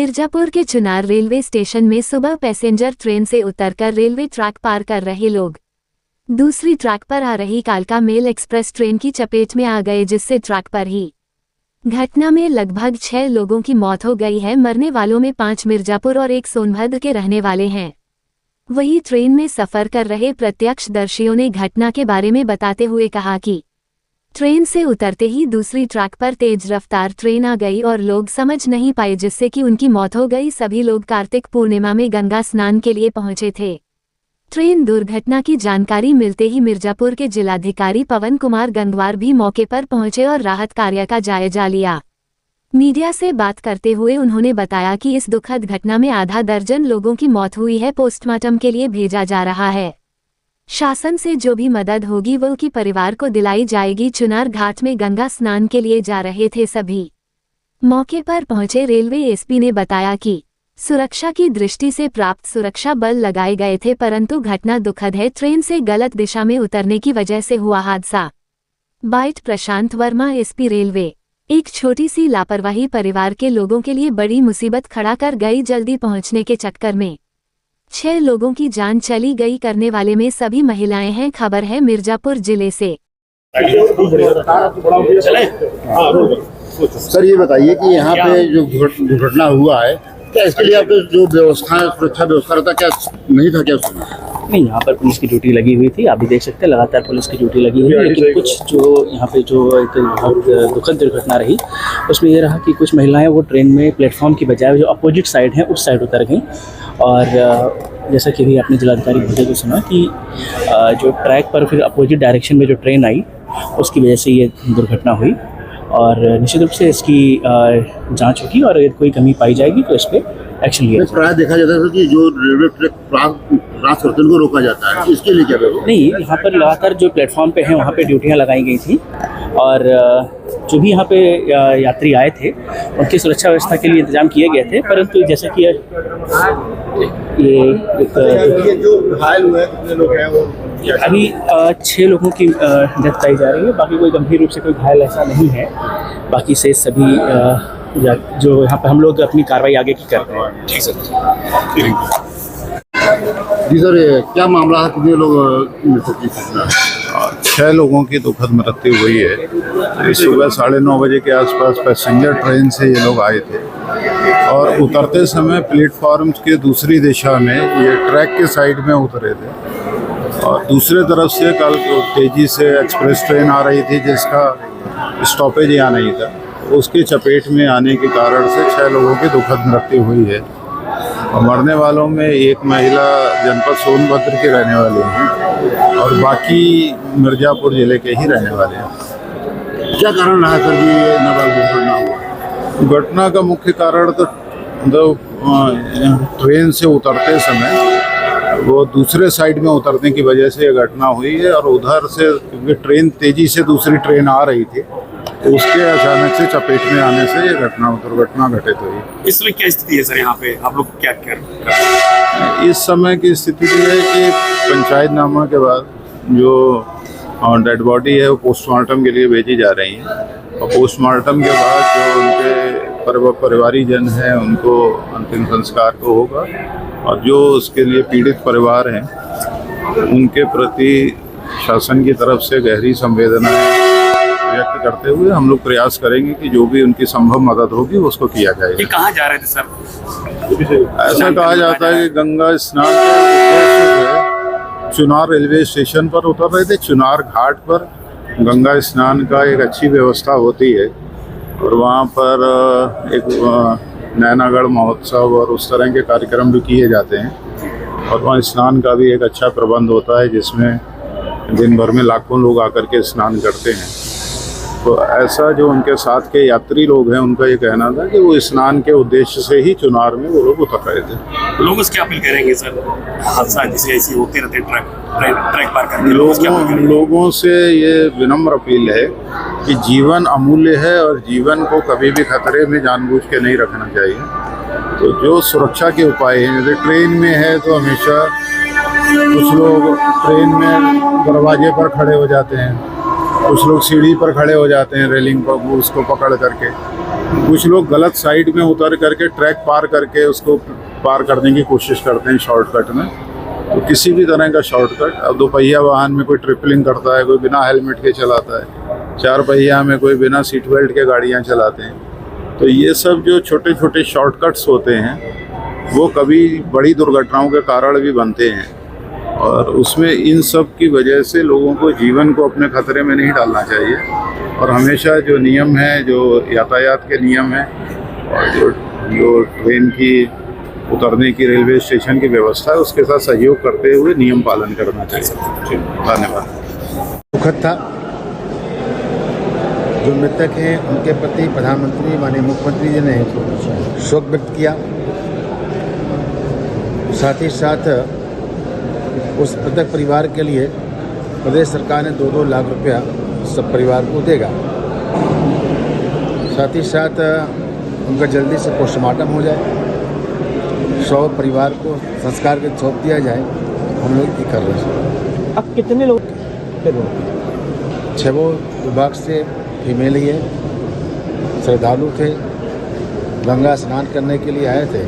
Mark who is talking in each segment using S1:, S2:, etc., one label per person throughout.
S1: मिर्जापुर के Chunar railway station में सुबह पैसेंजर ट्रेन से उतरकर रेलवे ट्रैक पार कर रहे लोग दूसरी ट्रैक पर आ रही कालका मेल एक्सप्रेस ट्रेन की चपेट में आ गए, जिससे ट्रैक पर ही घटना में लगभग 6 लोगों की मौत हो गई है। मरने वालों में 5 मिर्जापुर और 1 सोनभद्र के रहने वाले हैं। वहीं ट्रेन में सफर कर रहे प्रत्यक्षदर्शियों ने घटना के बारे में बताते हुए कहा कि ट्रेन से उतरते ही दूसरी ट्रैक पर तेज रफ्तार ट्रेन आ गई और लोग समझ नहीं पाए, जिससे कि उनकी मौत हो गई। सभी लोग कार्तिक पूर्णिमा में गंगा स्नान के लिए पहुंचे थे। ट्रेन दुर्घटना की जानकारी मिलते ही मिर्जापुर के जिलाधिकारी पवन कुमार गंगवार भी मौके पर पहुंचे और राहत कार्य का जायजा लिया। मीडिया से बात करते हुए उन्होंने बताया कि इस दुखद घटना में आधा दर्जन लोगों की मौत हुई है। पोस्टमार्टम के लिए भेजा जा रहा है। शासन से जो भी मदद होगी वो उनकी परिवार को दिलाई जाएगी। चुनार घाट में गंगा स्नान के लिए जा रहे थे सभी। मौके पर पहुंचे रेलवे एसपी ने बताया कि सुरक्षा की दृष्टि से प्राप्त सुरक्षा बल लगाए गए थे, परंतु घटना दुखद है। ट्रेन से गलत दिशा में उतरने की वजह से हुआ हादसा। बाइट प्रशांत वर्मा, एसपी रेलवे। एक छोटी सी लापरवाही परिवार के लोगों के लिए बड़ी मुसीबत खड़ा कर गई। जल्दी पहुंचने के चक्कर में 6 लोगों की जान चली गई। करने वाले में सभी महिलाएं हैं। खबर है मिर्जापुर जिले से।
S2: सर ये बताइए कि यहाँ पे जो दुर्घटना हुआ है, क्या इसके लिए आप जो व्यवस्था सुरक्षा व्यवस्था रहता क्या नहीं था क्या उसमें?
S3: नहीं, यहाँ पर पुलिस की ड्यूटी लगी हुई थी। आप भी देख सकते हैं लगातार पुलिस की ड्यूटी लगी हुई है। लेकिन कुछ जो यहाँ पे जो एक बहुत दुखद दुर्घटना रही उसमें ये रहा कि कुछ महिलाएं वो ट्रेन में प्लेटफॉर्म की बजाय जो अपोजिट साइड है उस साइड उतर गईं। और जैसा कि भी आपने जिलाधिकारी भूटे को सुना कि जो ट्रैक पर फिर अपोजिट डायरेक्शन में जो ट्रेन आई उसकी वजह से ये दुर्घटना हुई। और निश्चित रूप से इसकी जांच होगी और अगर कोई कमी पाई जाएगी तो इस पर एक्शन लिया जाएगा।
S2: प्राय देखा जाता है कि जो रेलवे ट्रैक क्रॉस करते हैं उनको रोका जाता है, इसके लिए क्या व्यवस्था?
S3: नहीं, यहाँ पर लगातार जो प्लेटफॉर्म पे हैं वहाँ पे ड्यूटियाँ लगाई गई थी और जो भी यहाँ पे यात्री आए थे उनकी सुरक्षा व्यवस्था के लिए इंतजाम किए गए थे। परंतु जैसे कि ये
S2: जो घायल हुए कितने लोग हैं वो
S3: अभी 6 लोगों की डेथ पाई जा रही है। बाकी कोई गंभीर रूप से कोई घायल ऐसा नहीं है। बाकी से सभी जो यहाँ पे हम लोग अपनी कार्रवाई आगे की कर रहे हैं।
S2: ठीक सर। जी सर, क्या मामला है? कितने लोग मृतक की घटना?
S4: 6 लोगों की दुखद मृत्यु हुई है। सुबह 9:30 बजे के आसपास पैसेंजर ट्रेन से ये लोग आए थे और उतरते समय प्लेटफॉर्म के दूसरी दिशा में ये ट्रैक के साइड में उतरे थे और दूसरे तरफ से कल तेजी से एक्सप्रेस ट्रेन आ रही थी जिसका स्टॉपेज यहाँ नहीं था। उसके चपेट में आने के कारण से 6 लोगों की दुखद मृत्यु हुई है। और मरने वालों में एक महिला जनपद सोनभद्र के रहने वाले हैं और बाकी मिर्जापुर जिले के ही रहने वाले हैं।
S2: क्या कारण रहा सर जी ये दुर्घटना हुआ?
S4: घटना का मुख्य कारण तो ट्रेन से उतरते समय वो दूसरे साइड में उतरने की वजह से ये घटना हुई है और उधर से क्योंकि ट्रेन तेजी से दूसरी ट्रेन आ रही थी तो उसके अचानक से चपेट में आने से ये दुर्घटना घटित हुई।
S5: इस समय क्या स्थिति है सर? यहाँ पे आप लोग क्या कर रहे हैं?
S4: इस समय की स्थिति ये है कि पंचायतनामा के बाद जो डेड बॉडी है वो पोस्टमार्टम के लिए भेजी जा रही है और पोस्टमार्टम के बाद जो उनके परिवारीजन हैं उनको अंतिम संस्कार को होगा और जो उसके लिए पीड़ित परिवार हैं उनके प्रति शासन की तरफ से गहरी संवेदनाएं व्यक्त करते हुए हम लोग प्रयास करेंगे कि जो भी उनकी संभव मदद होगी उसको किया जाएगा।
S5: ये कहाँ जा रहे थे सर?
S4: ऐसा कहा जाता है कि गंगा स्नान के उद्देश्य से चुनार रेलवे स्टेशन पर उतर रहे थे। चुनार घाट पर गंगा स्नान का एक अच्छी व्यवस्था होती है और वहाँ पर एक नैनागढ़ महोत्सव और उस तरह के कार्यक्रम भी किए जाते हैं और वहाँ स्नान का भी एक अच्छा प्रबंध होता है जिसमें दिन भर में लाखों लोग आकर के स्नान करते हैं। तो ऐसा जो उनके साथ के यात्री लोग हैं उनका ये कहना था कि वो स्नान के उद्देश्य से ही चुनार में वो लोग उतर रहे थे।
S5: लोग उसकी अपील करेंगे सर? हादसा जैसे ऐसे होते रहते ट्रैक पार करके
S4: लोगों से ये विनम्र अपील है कि जीवन अमूल्य है और जीवन को कभी भी खतरे में जानबूझ के नहीं रखना चाहिए। तो जो सुरक्षा के उपाय हैं, जैसे ट्रेन में है तो हमेशा कुछ लोग ट्रेन में दरवाजे पर खड़े हो जाते हैं, कुछ लोग सीढ़ी पर खड़े हो जाते हैं रेलिंग पर उसको पकड़ करके, कुछ लोग गलत साइड में उतर करके ट्रैक पार करके उसको पार करने की कोशिश करते हैं शॉर्टकट में। तो किसी भी तरह का शॉर्टकट, अब दोपहिया वाहन में कोई ट्रिपलिंग करता है, कोई बिना हेलमेट के चलाता है, चार पहिया में कोई बिना सीट बेल्ट के गाड़ियाँ चलाते हैं। तो ये सब जो छोटे छोटे शॉर्टकट्स होते हैं वो कभी बड़ी दुर्घटनाओं के कारण भी बनते हैं, और उसमें इन सब की वजह से लोगों को जीवन को अपने खतरे में नहीं डालना चाहिए, और हमेशा जो नियम है, जो यातायात के नियम हैं और जो ट्रेन की उतरने की रेलवे स्टेशन की व्यवस्था है उसके साथ सहयोग करते हुए नियम पालन करना चाहिए। धन्यवाद।
S6: दुखद था। जो मृतक हैं उनके प्रति प्रधानमंत्री माननीय मुख्यमंत्री जी ने शोक व्यक्त किया। साथ ही साथ उस मृतक परिवार के लिए प्रदेश सरकार ने 2-2 लाख रुपया सब परिवार को देगा। साथ ही साथ उनका जल्दी से पोस्टमार्टम हो जाए, शव परिवार को संस्कार के सौंप दिया जाए। हम लोग ये कर रहे हैं।
S7: अब कितने लोग
S6: 6 विभाग से फीमेल ही है, श्रद्धालु थे, गंगा स्नान करने के लिए आए थे,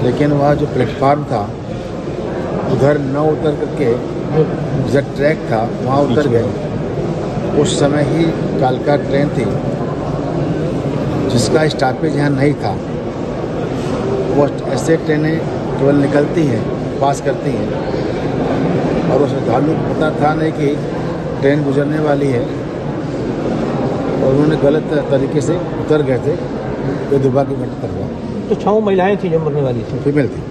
S6: लेकिन वह जो प्लेटफार्म था उधर न उतर करके जो ट्रैक था वहाँ उतर गए। उस समय ही कालका ट्रेन थी जिसका स्टॉपेज यहाँ नहीं था। वो ऐसे ट्रेनें केवल निकलती हैं, पास करती हैं, और उस श्रद्धालु को पता था नहीं कि ट्रेन गुजरने वाली है, और उन्होंने गलत तरीके से उतर गए थे। तो दुर्भाग्य घटना हुआ।
S7: तो 6 महिलाएं थी जो मरने वाली थी,
S6: फीमेल थी।